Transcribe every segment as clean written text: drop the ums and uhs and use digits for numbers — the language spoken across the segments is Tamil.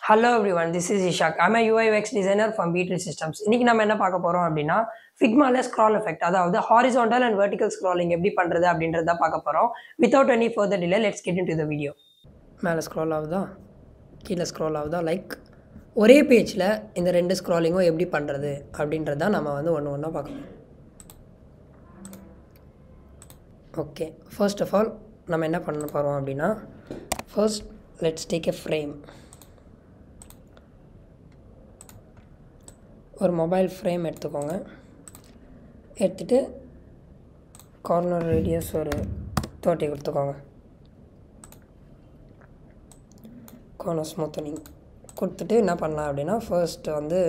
Hello everyone, this is Ishak. I'm a UI UX designer from B3 Systems. இன்னைக்கு நம்ம என்ன பார்க்க போறோம் அப்படின்னா Figmaல scroll effect, அதாவது horizontal and vertical scrolling எப்படி பண்றது அப்படின்றத பார்க்க போறோம். Without any further delay, let's get into the video. மேலே ஸ்க்ரால் ஆகுதா, கீழே ஸ்க்ரால் ஆகுதா, லைக் ஒரே பேஜில் இந்த ரெண்டு ஸ்க்ராலிங்கும் எப்படி பண்ணுறது அப்படின்றத நம்ம வந்து ஒன்று ஒன்றா பார்க்கணும். ஓகே, ஃபர்ஸ்ட் ஆஃப் ஆல் நம்ம என்ன பண்ண போகிறோம் அப்படின்னா, first let's take a frame. ஒரு மொபைல் ஃப்ரேம் எடுத்துக்கோங்க. எடுத்துகிட்டு கார்னர் ரேடியஸ் ஒரு 30 கொடுத்துக்கோங்க. கார்னர் ஸ்மூத்தனிங் கொடுத்துட்டு என்ன பண்ணலாம் அப்படின்னா, ஃபர்ஸ்ட் வந்து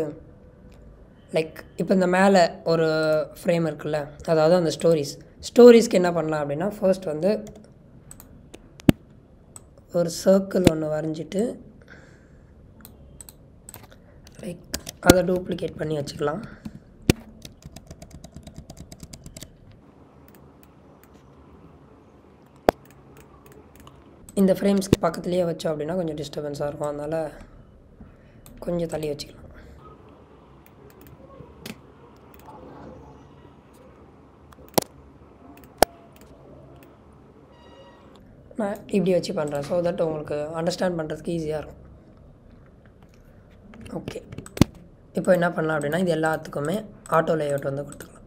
லைக் இப்போ இந்த மேலே ஒரு ஃப்ரேம் இருக்குல்ல, அதாவது அந்த ஸ்டோரிஸ்க்கு என்ன பண்ணலாம் அப்படின்னா, ஃபர்ஸ்ட் வந்து ஒரு சர்க்கிள் ஒன்று வரைஞ்சிட்டு லைக் அதை டூப்ளிகேட் பண்ணி வச்சுக்கலாம். இந்த ஃப்ரேம்ஸ்க்கு பக்கத்துலேயே வச்சோம் அப்படின்னா கொஞ்சம் டிஸ்டர்பன்ஸாக இருக்கும், அதனால் கொஞ்சம் தள்ளி வச்சுக்கலாம். நான் இப்படி வச்சு பண்ணுறேன், ஸோ தட் உங்களுக்கு அண்டர்ஸ்டாண்ட் பண்ணுறதுக்கு ஈஸியாக இருக்கும். ஓகே, இப்போ என்ன பண்ணலாம் அப்படின்னா, இது எல்லாத்துக்குமே ஆட்டோ லேஅவுட் வந்து கொடுத்துக்கலாம்.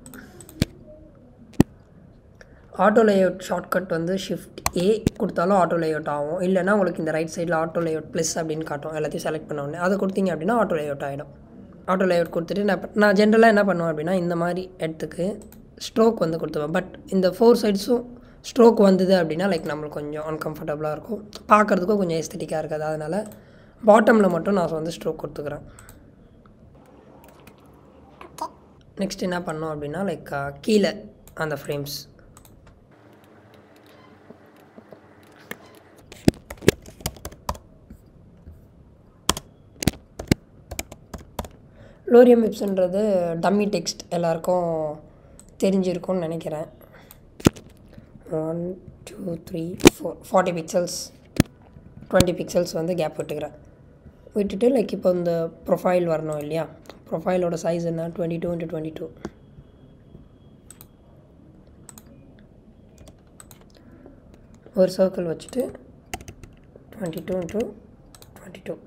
ஆட்டோ லேஅவுட் ஷார்ட்கட் வந்து ஷிஃப்ட் ஏ கொடுத்தாலும் ஆட்டோ லேஅவுட் ஆகும். இல்லைனா உங்களுக்கு இந்த ரைட் சைடில் ஆட்டோ லேஅவுட் ப்ளஸ் அப்படின்னு காட்டும். எல்லாத்தையும் செலக்ட் பண்ண உடனே அதை கொடுத்தீங்க அப்படின்னா ஆட்டோ லேஅவுட் ஆகிடும். ஆட்டோ லேஅவுட் கொடுத்துட்டு நான் ஜென்ரலாக என்ன பண்ணுவேன் அப்படின்னா, இந்த மாதிரி இடத்துக்கு ஸ்ட்ரோக் வந்து கொடுத்துருவேன். பட் இந்த 4 சைட்ஸும் ஸ்ட்ரோக் வந்தது அப்படின்னா லைக் நம்மளுக்கு கொஞ்சம் அன்கம்ஃபர்டபுளாக இருக்கும், பார்க்குறதுக்கும் கொஞ்சம் எஸ்தட்டிக்காக இருக்காது. அதனால் பாட்டமில் மட்டும் நான் வந்து ஸ்ட்ரோக் கொடுத்துக்கிறேன். நெக்ஸ்ட் என்ன பண்ணோம் அப்படின்னா, லைக் கீழே அந்த ஃப்ரேம்ஸ் லோரியம் விப்ஸ்ன்றது டம்மி டெக்ஸ்ட் எல்லாருக்கும் தெரிஞ்சிருக்கும்னு நினைக்கிறேன். 1 2 3 4 40 பிக்சல்ஸ் 20 பிக்சல்ஸ் வந்து கேப் விட்டுக்கிறேன். விட்டுட்டு லைக் இப்போ இந்த ப்ரொஃபைல் வரணும் இல்லையா, ப்ரொஃபைலோட சைஸ் என்ன 22 × 22. ஒரு சர்க்கிள் வச்சுட்டு 22 × 22.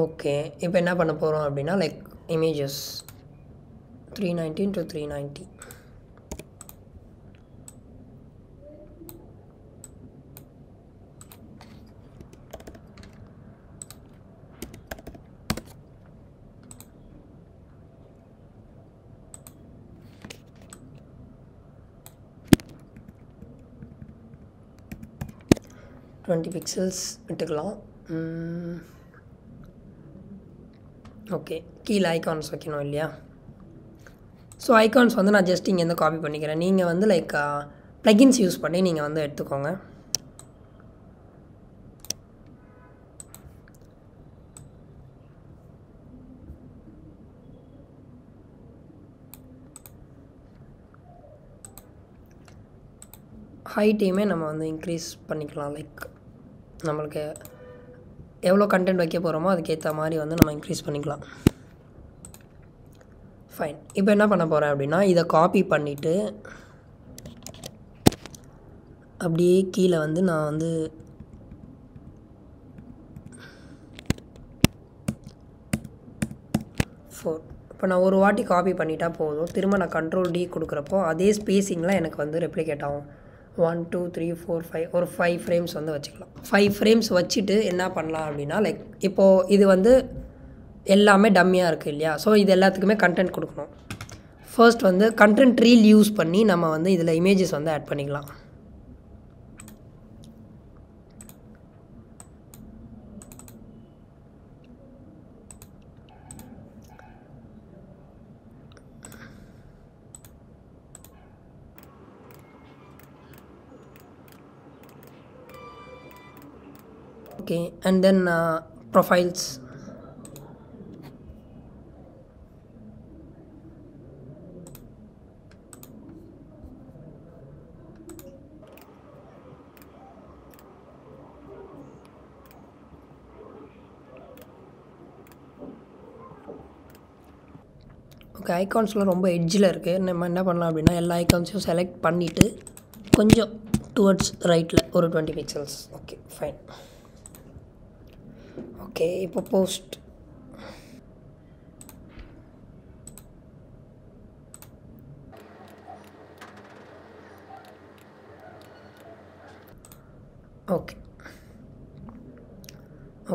ஓகே, இப்போ என்ன பண்ண போகிறோம் அப்படின்னா, லைக் இமேஜஸ் 390 × 390. பிக்சல்ஸ் விட்டுக்கலாம். ஓகே, கீழே ஐகான்ஸ் வைக்கணும் இல்லையா, ஸோ ஐகான்ஸ் வந்து நான் ஜஸ்ட் இங்கேருந்து காப்பி பண்ணிக்கிறேன். நீங்கள் வந்து லைக் ப்ளகின்ஸ் யூஸ் பண்ணி நீங்கள் வந்து எடுத்துக்கோங்க. ஹைட்டையுமே நம்ம வந்து இன்க்ரீஸ் பண்ணிக்கலாம். லைக் நம்மளுக்கு எவ்வளோ கண்டென்ட் வைக்க போகிறோமோ அதுக்கேற்ற மாதிரி வந்து நம்ம இன்க்ரீஸ் பண்ணிக்கலாம். ஃபைன், இப்போ என்ன பண்ண போகிறேன் அப்படின்னா, இதை காப்பி பண்ணிவிட்டு அப்படியே கீழே வந்து நான் வந்து இப்போ நான் ஒரு வாட்டி காப்பி பண்ணிட்டா போதும். திரும்ப நான் Ctrl D கொடுக்குறப்போ அதே ஸ்பேஸிங்லாம் எனக்கு வந்து ரெப்ளிகேட் ஆகும். 1 2 3 4 5 ஒரு 5 ஃப்ரேம்ஸ் வந்து வச்சுக்கலாம். 5 ஃப்ரேம்ஸ் வச்சுட்டு என்ன பண்ணலாம் அப்படின்னா, லைக் இப்போது இது வந்து எல்லாமே டம்மியாக இருக்குது இல்லையா, ஸோ இது எல்லாத்துக்குமே கண்டென்ட் கொடுக்கணும். ஃபர்ஸ்ட் வந்து கண்டென்ட் ரீல் யூஸ் பண்ணி நம்ம வந்து இதில் இமேஜஸ் வந்து ஆட் பண்ணிக்கலாம். Okay, and then profiles. நமக்கு ஐகான்ஸ்லாம் ரொம்ப எட்ஜில் இருக்குது. நம்ம என்ன பண்ணலாம் அப்படின்னா எல்லா ஐகான்ஸையும் செலக்ட் பண்ணிவிட்டு கொஞ்சம் டுவர்ட்ஸ் ரைட்டில் ஒரு 20 பிக்சல்ஸ். Okay fine. ஓகே இப்போ போஸ்ட். ஓகே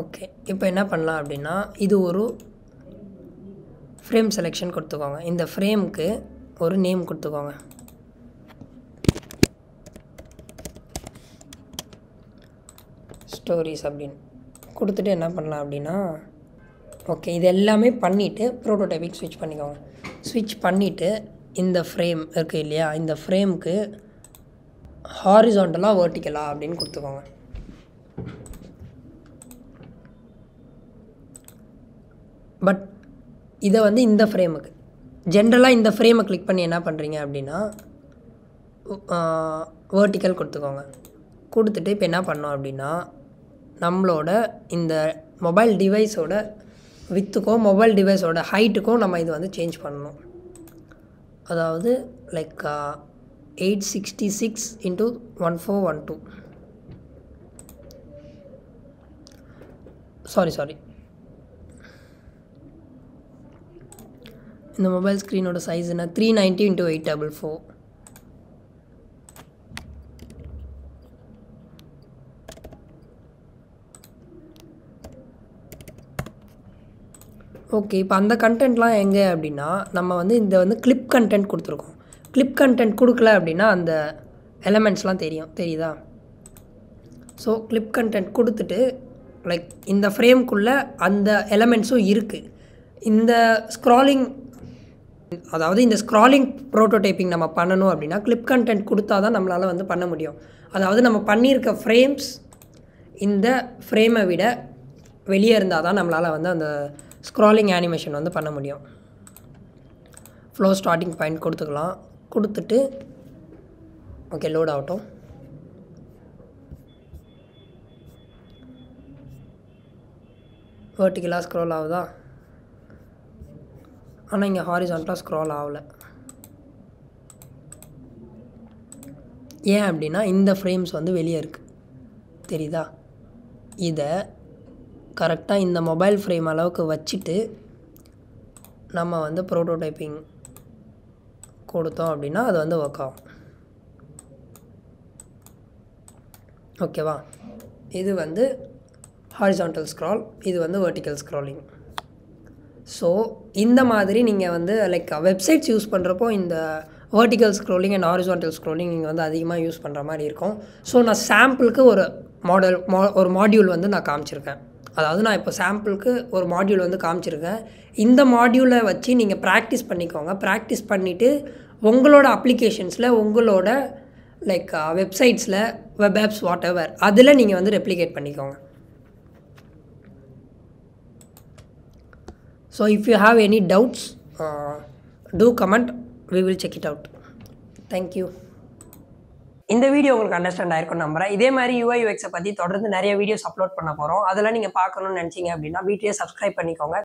ஓகே இப்போ என்ன பண்ணலாம் அப்படின்னா இது ஒரு ஃப்ரேம் செலெக்ஷன் கொடுத்துக்கோங்க. இந்த ஃப்ரேமுக்கு ஒரு நேம் கொடுத்துக்கோங்க. ஸ்டோரிஸ் அப்படின்னு கொடுத்துட்டு என்ன பண்ணலாம் அப்படின்னா ஓகே இது எல்லாமே பண்ணிவிட்டு ப்ரோட்டோடைப்பிங் ஸ்விட்ச் பண்ணிக்கோங்க. ஸ்விட்ச் பண்ணிவிட்டு இந்த ஃப்ரேம் இருக்குது இல்லையா, இந்த ஃப்ரேமுக்கு ஹாரிசாண்டலாக வெர்டிக்கலாக அப்படின்னு கொடுத்துக்கோங்க. பட் இதை வந்து இந்த ஃப்ரேமுக்கு ஜென்ரலாக இந்த ஃப்ரேமை கிளிக் பண்ணி என்ன பண்ணுறீங்க அப்படின்னா வெர்டிக்கல் கொடுத்துக்கோங்க. கொடுத்துட்டு இப்போ என்ன பண்ணோம் அப்படின்னா நம்மளோட இந்த மொபைல் டிவைஸோட வித்துக்கும் மொபைல் டிவைஸோட ஹைட்டுக்கும் நம்ம இது வந்து சேஞ்ச் பண்ணணும். அதாவது லைக் 866 × 1412 சாரி இந்த மொபைல் ஸ்க்ரீனோட சைஸ் என்ன 390 × 844. ஓகே இப்போ அந்த கண்டென்ட்லாம் எங்கே அப்படின்னா நம்ம வந்து இந்த வந்து கிளிப் கண்டென்ட் கொடுத்துருக்கோம். கிளிப் கண்டென்ட் கொடுக்கல அப்படின்னா அந்த எலமெண்ட்ஸ்லாம் தெரியுதா? ஸோ கிளிப் கண்டென்ட் கொடுத்துட்டு லைக் இந்த ஃப்ரேம்குள்ளே அந்த எலமெண்ட்ஸும் இருக்குது. இந்த ஸ்க்ராலிங் அதாவது இந்த ஸ்க்ராலிங் ப்ரோட்டோடைப்பிங் நம்ம பண்ணணும் அப்படின்னா கிளிப் கண்டென்ட் கொடுத்தா தான் நம்மளால் வந்து பண்ண முடியும். அதாவது நம்ம பண்ணியிருக்க ஃப்ரேம்ஸ் இந்த ஃப்ரேமை விட வெளியே இருந்தால் தான் நம்மளால் வந்து அந்த ஸ்க்ராலிங் அனிமேஷன் வந்து பண்ண முடியும். ஃப்ளோ ஸ்டார்டிங் பாயிண்ட் கொடுத்துக்கலாம். கொடுத்துட்டு ஓகே லோட் ஆகட்டும். வெர்டிக்கலாக ஸ்க்ரோல் ஆகுதா? ஆனால் இங்கே ஹாரிசான்டலாக ஸ்க்ரோல் ஆகலை. ஏன் அப்படின்னா இந்த ஃப்ரேம்ஸ் வந்து வெளியே இருக்குது தெரியுதா? இதை கரெக்டாக இந்த மொபைல் ஃப்ரேம் அளவுக்கு வச்சுட்டு நம்ம வந்து ப்ரோட்டோடைப்பிங் கொடுத்தோம் அப்படின்னா அது வந்து ஒர்க் ஆகும். ஓகேவா? இது வந்து ஹாரிசான்டல் ஸ்க்ரால், இது வந்து வெர்டிக்கல் ஸ்க்ராலிங். ஸோ இந்த மாதிரி நீங்கள் வந்து லைக் வெப்சைட்ஸ் யூஸ் பண்ணுறப்போ இந்த vertical scrolling and horizontal scrolling நீங்கள் வந்து அதிகமாக யூஸ் பண்ணுற மாதிரி இருக்கும். ஸோ நான் சாம்பிளுக்கு ஒரு மாடியூல் வந்து நான் காமிச்சிருக்கேன். அதாவது நான் இப்போ சாம்பிளுக்கு ஒரு மாடியூல் வந்து காமிச்சிருக்கேன். இந்த மாடியூலை வச்சு நீங்கள் ப்ராக்டிஸ் பண்ணிக்கோங்க. ப்ராக்டிஸ் பண்ணிவிட்டு உங்களோட அப்ளிகேஷன்ஸில் உங்களோட லைக் வெப்சைட்ஸில் வெப் ஆப்ஸ் வாட் எவர் அதில் நீங்கள் வந்து ரெப்ளிகேட் பண்ணிக்கோங்க. So if you have any doubts do comment, we will check it out. Thank you. இந்த வீடியோ உங்களுக்கு அண்டர்ஸ்டாண்ட் ஆயிருக்கும் நம்புறேன். இதே மாதிரி UI UX பற்றி தொடர்ந்து நிறைய வீடியோஸ் அப்லோட் பண்ண போகிறோம். அதெல்லாம் நீங்கள் பார்க்கணும்னு நினச்சிங்க அப்படின்னா வீட்லேயே சப்ஸ்கிரைப் பண்ணிக்கோங்க.